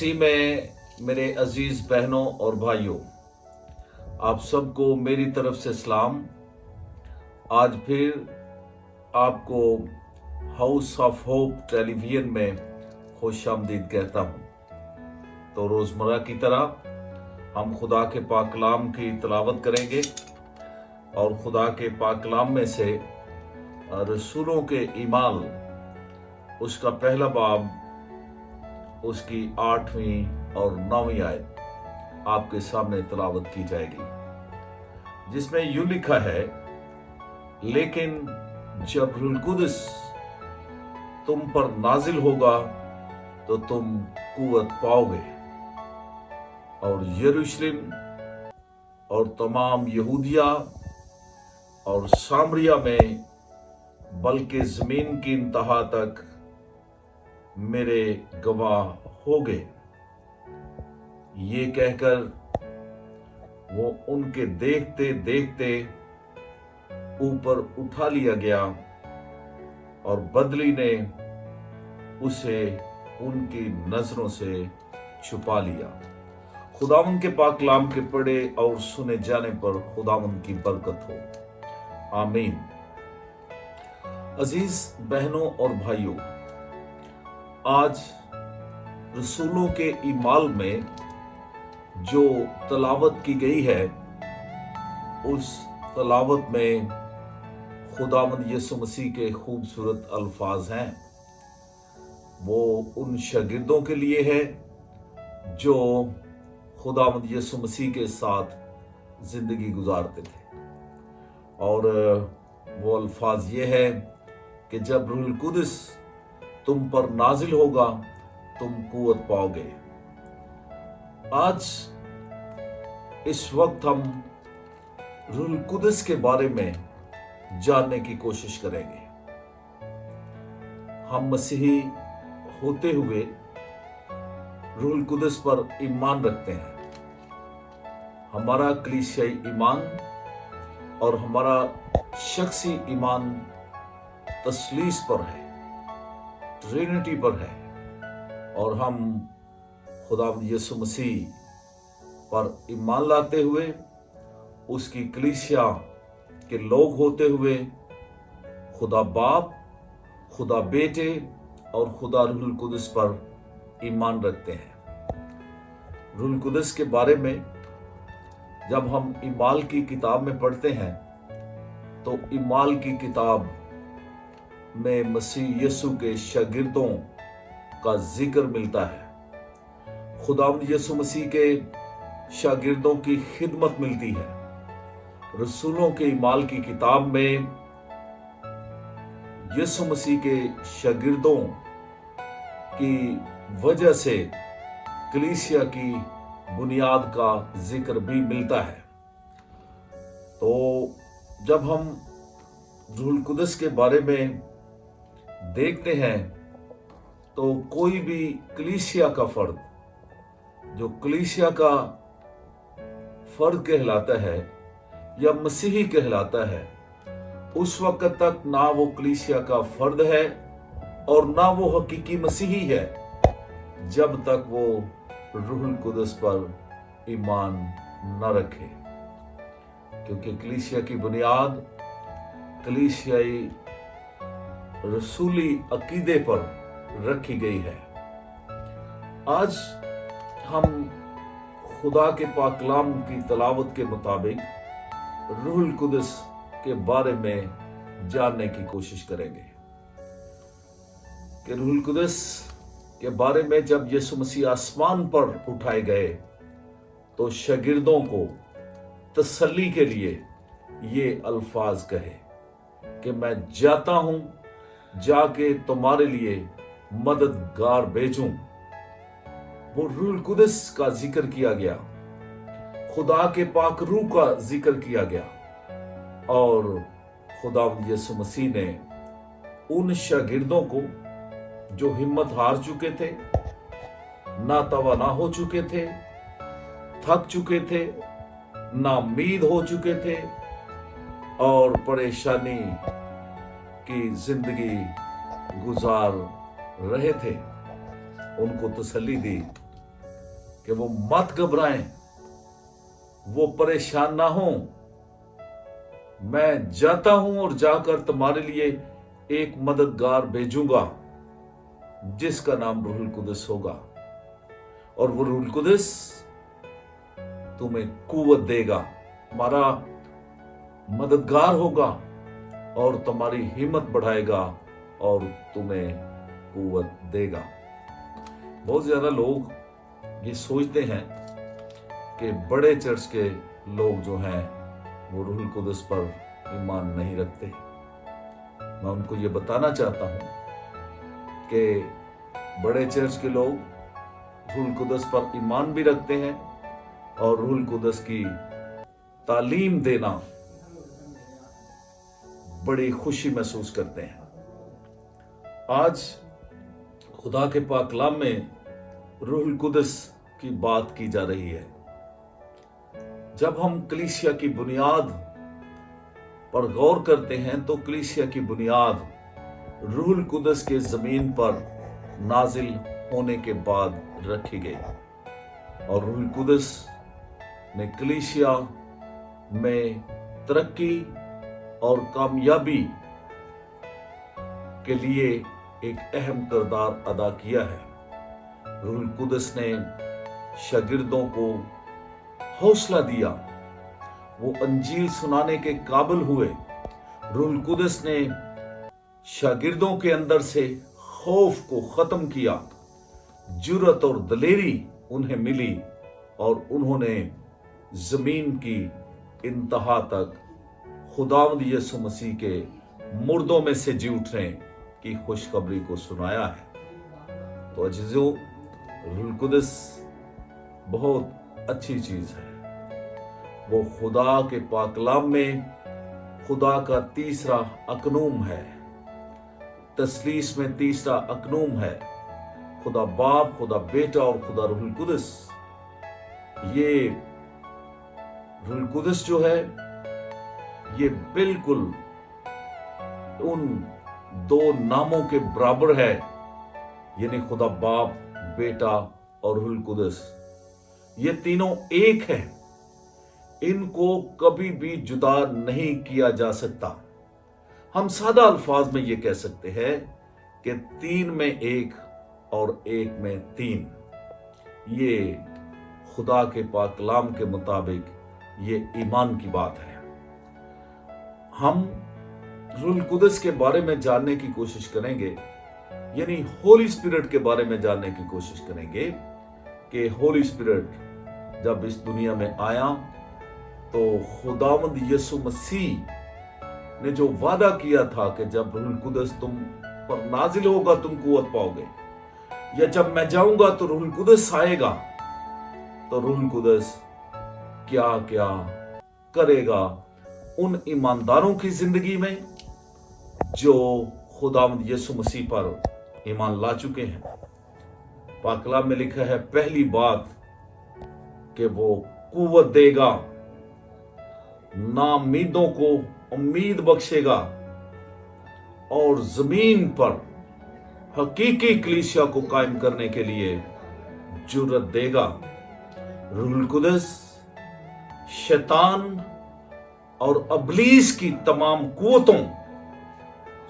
मसीह में मेरे अजीज बहनों और भाइयों, आप सबको मेरी तरफ से सलाम। आज फिर आपको हाउस ऑफ होप टेलीविजन में खुशामदीद कहता हूँ। तो रोज़मर्रा की तरह हम खुदा के पाक कलाम की तिलावत करेंगे और खुदा के पाक कलाम में से रसूलों के ईमाल उसका पहला बाब, उसकी 8वीं और 9वीं आयत आपके सामने तिलावत की जाएगी, जिसमें यूं लिखा है, लेकिन जब रूह कुदस तुम पर नाजिल होगा तो तुम कुव्वत पाओगे और यरूशलेम और तमाम यहूदिया और सामरिया में बल्कि जमीन की इंतहा तक मेरे गवाह होगे। ये कहकर वो उनके देखते देखते ऊपर उठा लिया गया और बदली ने उसे उनकी नजरों से छुपा लिया। खुदावन के पाक कलाम के पढ़े और सुने जाने पर खुदावन की बरकत हो, आमीन। अजीज बहनों और भाइयों, आज रसूलों के ईमाल में जो तलावत की गई है, उस तलावत में खुदावंद यीशु मसीह के खूबसूरत अल्फाज हैं। वो उन शागिर्दों के लिए है जो खुदावंद यीशु मसीह के साथ जिंदगी गुजारते थे, और वो अल्फाज ये है कि जब रूह कुदस तुम पर नाजिल होगा तुम कुव्वत पाओगे। आज इस वक्त हम रूह कुदस के बारे में जानने की कोशिश करेंगे। हम मसीही होते हुए रूह कुदस पर ईमान रखते हैं। हमारा कलीसियाई ईमान और हमारा शख्सी ईमान तस्लीस पर है, ट्रिनिटी पर है, और हम खुदावंद यीशु मसीह पर ईमान लाते हुए उसकी कलीसिया के लोग होते हुए खुदा बाप, खुदा बेटे और खुदा रूह कुदस पर ईमान रखते हैं। रूह कुदस के बारे में जब हम ईमाल की किताब में पढ़ते हैं तो ईमाल की किताब में मसीह यीशु के शागिर्दों का जिक्र मिलता है। खुदावंद यीशु मसीह के शागिर्दों की खिदमत मिलती है। रसूलों के ईमाल की किताब में यीशु मसीह के शागिर्दों की वजह से कलीसिया की बुनियाद का जिक्र भी मिलता है। तो जब हम रूह कुदस के बारे में देखते हैं तो कोई भी कलीसिया का फर्द, जो कलीसिया का फर्द कहलाता है या मसीही कहलाता है, उस वक्त तक ना वो कलीसिया का फर्द है और ना वो हकीकी मसीही है जब तक वो रूह कुदस पर ईमान न रखे, क्योंकि कलीसिया की बुनियाद कलीसियाई रसूली अकीदे पर रखी गई है। आज हम खुदा के पाक कलाम की तलावत के मुताबिक रूह कुदस के बारे में जानने की कोशिश करेंगे कि रूह कुदस के बारे में जब यीशु मसीह आसमान पर उठाए गए तो शागिर्दों को तसल्ली के लिए ये अल्फाज कहे कि मैं जाता हूं, जाके तुम्हारे लिए मददगार भेजूं। वो रूह कुदस का जिक्र किया गया, खुदा के पाक रूह का जिक्र किया गया, और खुदावंद यीशु मसीह ने उन शागिर्दों को जो हिम्मत हार चुके थे, नातवाना हो चुके थे, थक चुके थे, नाउम्मीद हो चुके थे और परेशानी की जिंदगी गुजार रहे थे, उनको तसल्ली दी کہ वो मत घबराएं, वो परेशान ना हो। मैं जाता हूं और जाकर तुम्हारे लिए एक मददगार भेजूंगा जिसका नाम रूहुल कुदस होगा, और वो रूहुल कुदस तुम्हें कुव्वत देगा, तुम्हारा मददगार होगा और तुम्हारी हिम्मत बढ़ाएगा और तुम्हें कुव्वत देगा। बहुत ज्यादा लोग ये सोचते हैं कि बड़े चर्च के लोग जो हैं वो रूहुल कुदस पर ईमान नहीं रखते। मैं उनको ये बताना चाहता हूँ कि बड़े चर्च के लोग रूहुल कुदस पर ईमान भी रखते हैं और रूहुल कुदस की तालीम देना बड़ी खुशी महसूस करते हैं। आज खुदा के पाक कलाम में रूहुल कुदस की बात की जा रही है। जब हम कलीसिया की बुनियाद पर गौर करते हैं तो कलीसिया की बुनियाद रूहुल कुदस के जमीन पर नाजिल होने के बाद रखी गई, और रूहुल कुदस ने कलीसिया में तरक्की और कामयाबी के लिए एक अहम किरदार अदा किया है। रूहुल कुदस ने शागिर्दों को हौसला दिया, वो अंजील सुनाने के काबिल हुए। रूहुल कुदस ने शागिर्दों के अंदर से खौफ को खत्म किया, जुर्रत और दलेरी उन्हें मिली और उन्होंने जमीन की इंतहा तक खुदावंद यीशु मसीह के मुर्दों में से जी उठने की खुशखबरी को सुनाया है। तो अजीजों, रूहुल कुदस बहुत अच्छी चीज है। वो खुदा के पाक कलाम में खुदा का तीसरा अकनूम है, तसलीस में तीसरा अकनूम है। खुदा बाप, खुदा बेटा और खुदा रूहुल कुदस। ये रूहुल कुदस जो है ये बिल्कुल उन दो नामों के बराबर है, यानी खुदा बाप, बेटा और रूहुल कुदस। ये तीनों एक हैं, इनको कभी भी जुदा नहीं किया जा सकता। हम सादा अल्फाज में ये कह सकते हैं कि तीन में एक और एक में तीन। ये खुदा के पाक कलाम के मुताबिक ये ईमान की बात है। हम रूहुल कुदस के बारे में जानने की कोशिश करेंगे, यानी होली स्पिरिट के बारे में जानने की कोशिश करेंगे कि होली स्पिरिट जब इस दुनिया में आया तो खुदावंद यीशु मसीह ने जो वादा किया था कि जब रूहुल कुदस तुम पर नाजिल होगा तुम कुव्वत पाओगे, या जब मैं जाऊंगा तो रूहुल कुदस आएगा, तो रूहुल कुदस क्या क्या करेगा उन ईमानदारों की जिंदगी में जो खुदावंद यीशु मसीह पर ईमान ला चुके हैं। पाक कलाम में लिखा है पहली बात कि वो कुव्वत देगा, नाउमीदों को उम्मीद बख्शेगा और जमीन पर हकीकी कलीसिया को कायम करने के लिए जुर्रत देगा। रूहुल कुदस शैतान और इब्लीस की तमाम कुव्वतों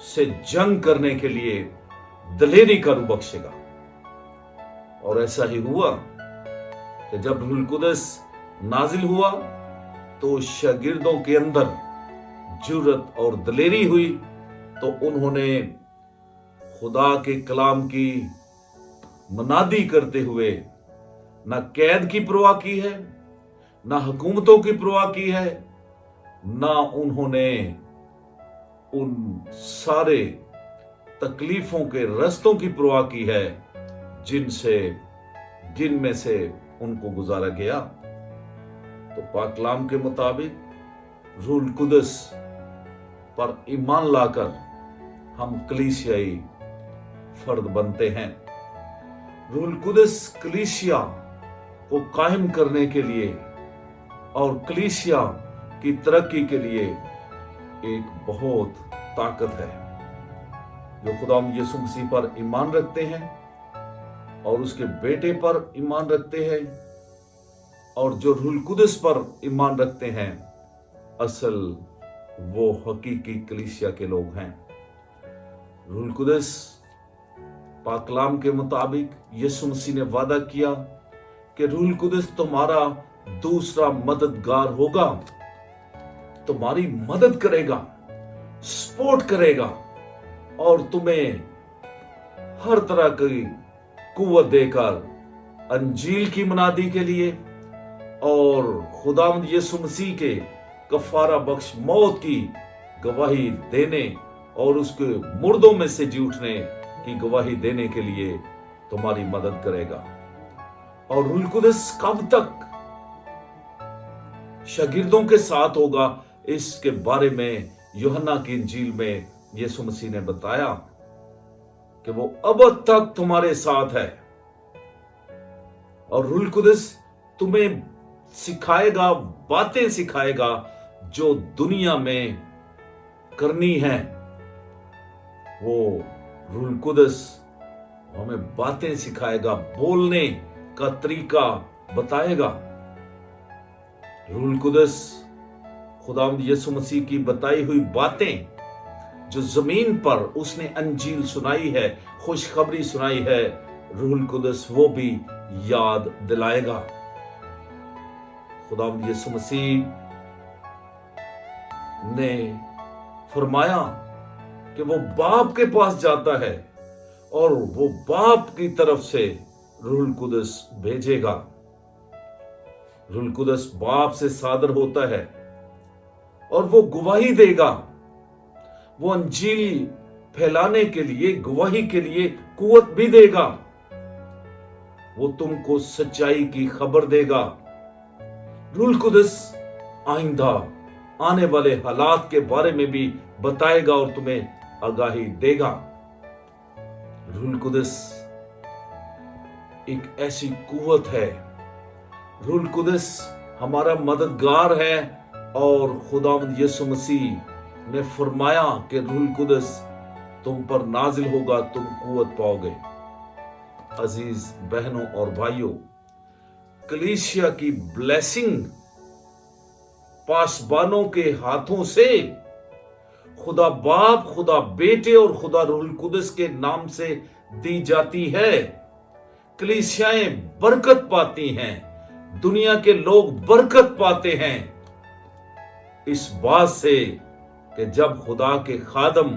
से जंग करने के लिए दलेरी का रूह बख्शेगा। और ऐसा ही हुआ कि जब रूहुल कुदस नाजिल हुआ तो शागिर्दों के अंदर जुर्रत और दलेरी हुई, तो उन्होंने खुदा के कलाम की मनादी करते हुए ना कैद की परवाह की है, ना हुकूमतों की परवाह की है, ना उन्होंने उन सारे तकलीफों के रस्तों की परवाह की है जिनमें से उनको गुजारा गया। तो पाक कलाम के मुताबिक रूहुल कुदस पर ईमान लाकर हम कलीसियाई फर्द बनते हैं। रूहुल कुदस कलीसिया को कायम करने के लिए और कलीसिया की तरक्की के लिए एक बहुत ताकत है। जो खुदावंद यीशु मसीह पर ईमान रखते हैं और उसके बेटे पर ईमान रखते हैं, اور جو روح القدس پر ایمان رکھتے ہیں اصل وہ حقیقی کلیسیا کے لوگ ہیں۔ روح القدس پاک کلام کے مطابق یسوع مسیح نے وعدہ کیا کہ روح القدس تمہارا دوسرا مددگار ہوگا، تمہاری مدد کرے گا، سپورٹ کرے گا اور تمہیں ہر طرح کی قوت دے کر انجیل کی منادی کے لیے اور خداوند یسوع مسیح کے کفارہ بخش موت کی گواہی دینے اور اس کے مردوں میں سے جی اٹھنے کی گواہی دینے کے لیے تمہاری مدد کرے گا۔ اور روح القدس کب تک شاگردوں کے ساتھ ہوگا، اس کے بارے میں یوحنا کی انجیل میں یسوع مسیح نے بتایا کہ وہ ابد تک تمہارے ساتھ ہے۔ اور روح القدس تمہیں سکھائے گا، باتیں سکھائے گا جو دنیا میں کرنی ہے۔ وہ روح القدس ہمیں باتیں سکھائے گا، بولنے کا طریقہ بتائے گا۔ روح القدس خداوند یسوع مسیح کی بتائی ہوئی باتیں جو زمین پر اس نے انجیل سنائی ہے، خوشخبری سنائی ہے، روح القدس وہ بھی یاد دلائے گا۔ خداوند یسوع مسیح نے فرمایا کہ وہ باپ کے پاس جاتا ہے اور وہ باپ کی طرف سے روح القدس بھیجے گا۔ روح القدس باپ سے صادر ہوتا ہے اور وہ گواہی دے گا، وہ انجیل پھیلانے کے لیے، گواہی کے لیے قوت بھی دے گا، وہ تم کو سچائی کی خبر دے گا۔ روح القدس آئندہ آنے والے حالات کے بارے میں بھی بتائے گا اور تمہیں آگاہی دے گا۔ روح القدس ایک ایسی قوت ہے، روح القدس ہمارا مددگار ہے اور خداوند یسوع مسیح نے فرمایا کہ روح القدس تم پر نازل ہوگا، تم قوت پاؤ گے۔ عزیز بہنوں اور بھائیوں، کلیسیا کی بلیسنگ پاسبانوں کے ہاتھوں سے خدا باپ، خدا بیٹے اور خدا روح القدس کے نام سے دی جاتی ہے۔ کلیسیائیں برکت پاتی ہیں، دنیا کے لوگ برکت پاتے ہیں اس بات سے کہ جب خدا کے خادم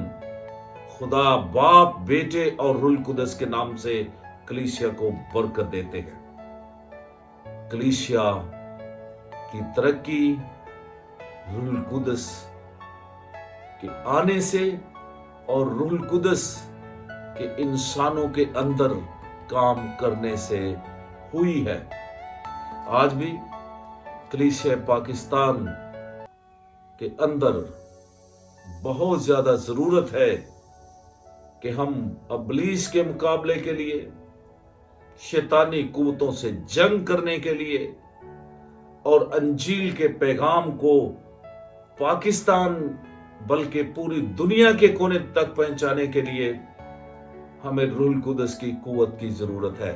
خدا باپ، بیٹے اور روح القدس کے نام سے کلیسیا کو برکت دیتے ہیں۔ کلیسیا کی ترقی روح القدس کے آنے سے اور روح القدس کے انسانوں کے اندر کام کرنے سے ہوئی ہے۔ آج بھی کلیسیا پاکستان کے اندر بہت زیادہ ضرورت ہے کہ ہم ابلیس کے مقابلے کے لیے، شیطانی قوتوں سے جنگ کرنے کے لیے اور انجیل کے پیغام کو پاکستان بلکہ پوری دنیا کے کونے تک پہنچانے کے لیے ہمیں روح القدس کی قوت کی ضرورت ہے۔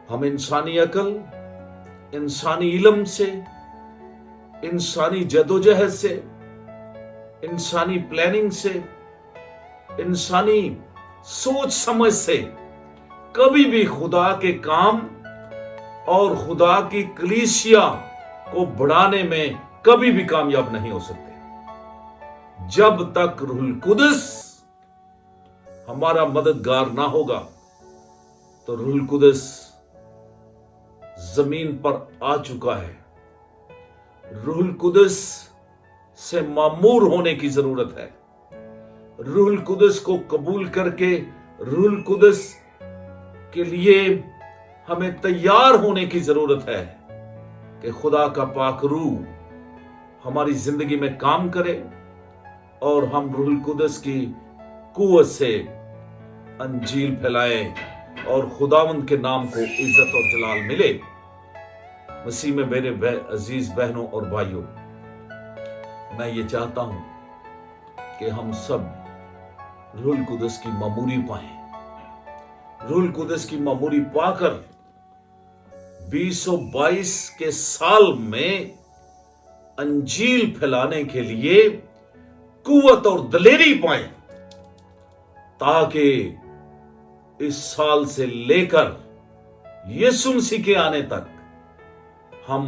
ہم انسانی عقل، انسانی علم سے، انسانی جدوجہد سے، انسانی پلاننگ سے، انسانی سوچ سمجھ سے کبھی بھی خدا کے کام اور خدا کی کلیسیا کو بڑھانے میں کبھی بھی کامیاب نہیں ہو سکتے جب تک روح القدس ہمارا مددگار نہ ہوگا۔ تو روح القدس زمین پر آ چکا ہے، روح القدس سے معمور ہونے کی ضرورت ہے۔ روح القدس کو قبول کر کے روح القدس کے لیے ہمیں تیار ہونے کی ضرورت ہے کہ خدا کا پاک روح ہماری زندگی میں کام کرے اور ہم روح القدس کی قوت سے انجیل پھیلائیں اور خداوند کے نام کو عزت اور جلال ملے۔ مسیح میں میرے عزیز بہنوں اور بھائیوں، میں یہ چاہتا ہوں کہ ہم سب روح القدس کی معموری پائیں، روح القدس کی معموری پا کر 2022 के साल में अंजील फैलाने के लिए कुव्वत और दलेरी पाए, ताकि इस साल से लेकर यीशु मसीह के आने तक हम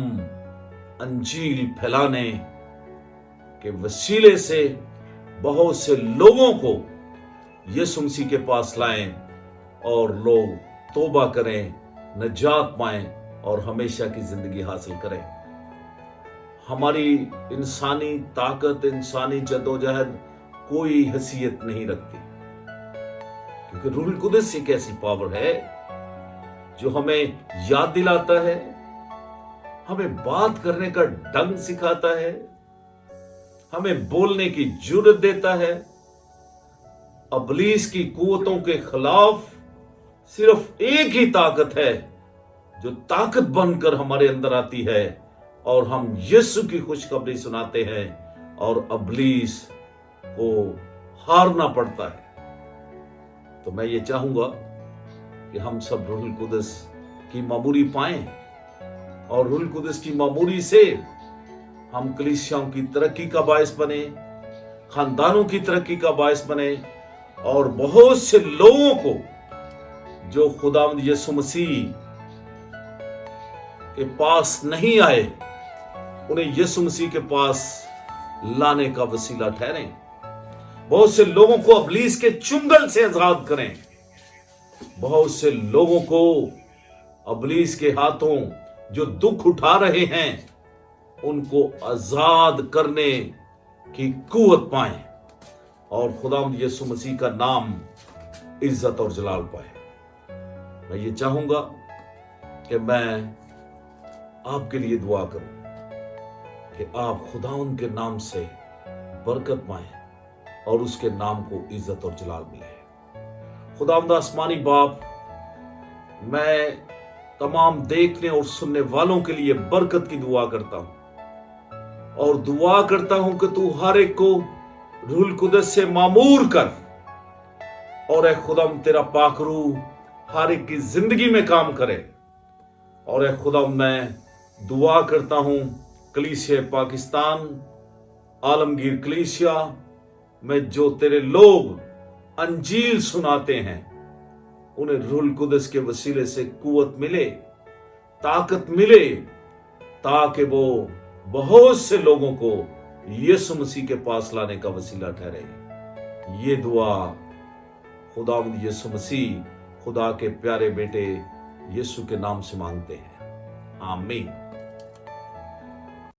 अंजील फैलाने के वसीले से बहुत से लोगों को यीशु मसीह के पास लाएं और लोग तौबा करें, नजात पाएं और हमेशा की जिंदगी हासिल करें। हमारी इंसानी ताकत, इंसानी जद्दोजहद कोई हैसियत नहीं रखती, क्योंकि रूह कुदस एक ऐसी पावर है जो हमें याद दिलाता है, हमें बात करने का ढंग सिखाता है, हमें बोलने की जुर्रत देता है। इब्लीस की कुव्वतों के खिलाफ सिर्फ एक ही ताकत है जो ताकत बनकर हमारे अंदर आती है और हम यीशु की खुशखबरी सुनाते हैं और इब्लीस को हारना पड़ता है। तो मैं ये चाहूंगा कि हम सब रूहुल कुदस की मामूरी पाएं और रूहुल कुदस की मामूरी से हम कलीसियाओं की तरक्की का बायस बने, खानदानों की तरक्की का बायस बने और बहुत से लोगों को जो खुदावंद यीशु मसीह के पास नहीं आए, उन्हें यीशु मसीह के पास लाने का वसीला ठहरें। बहुत से लोगों को इब्लीस के चुंगल से आजाद करें, बहुत से लोगों को इब्लीस के हाथों जो दुख उठा रहे हैं उनको आजाद करने की कुव्वत पाएं और खुदावंद यीशु मसीह का नाम इज्जत और जलाल पाए। मैं ये चाहूंगा कि मैं आपके लिए दुआ करूं कि आप खुदावंद के नाम से बरकत पाएं और उसके नाम को इज्जत और जलाल मिले। खुदावंद आसमानी बाप, मैं तमाम देखने और सुनने वालों के लिए बरकत की दुआ करता हूं और दुआ करता हूं कि तू हर एक को रूहुल कुदस से मामूर कर और ऐ खुदाम तेरा पाक रूह हर एक की जिंदगी में काम करे। और ऐ खुदाम मैं दुआ करता हूं कलीसिया पाकिस्तान, आलमगीर कलीसिया में जो तेरे लोग अंजील सुनाते हैं, उन्हें रूहुल कुदस के वसीले से कुव्वत मिले, ताकत मिले, ताकि वो बहुत से लोगों को यीशु मसीह के पास लाने का वसीला ठहरे। ये दुआ खुदावंद यीशु मसीह खुदा के प्यारे बेटे यीशु के नाम से मांगते हैं, आमीन।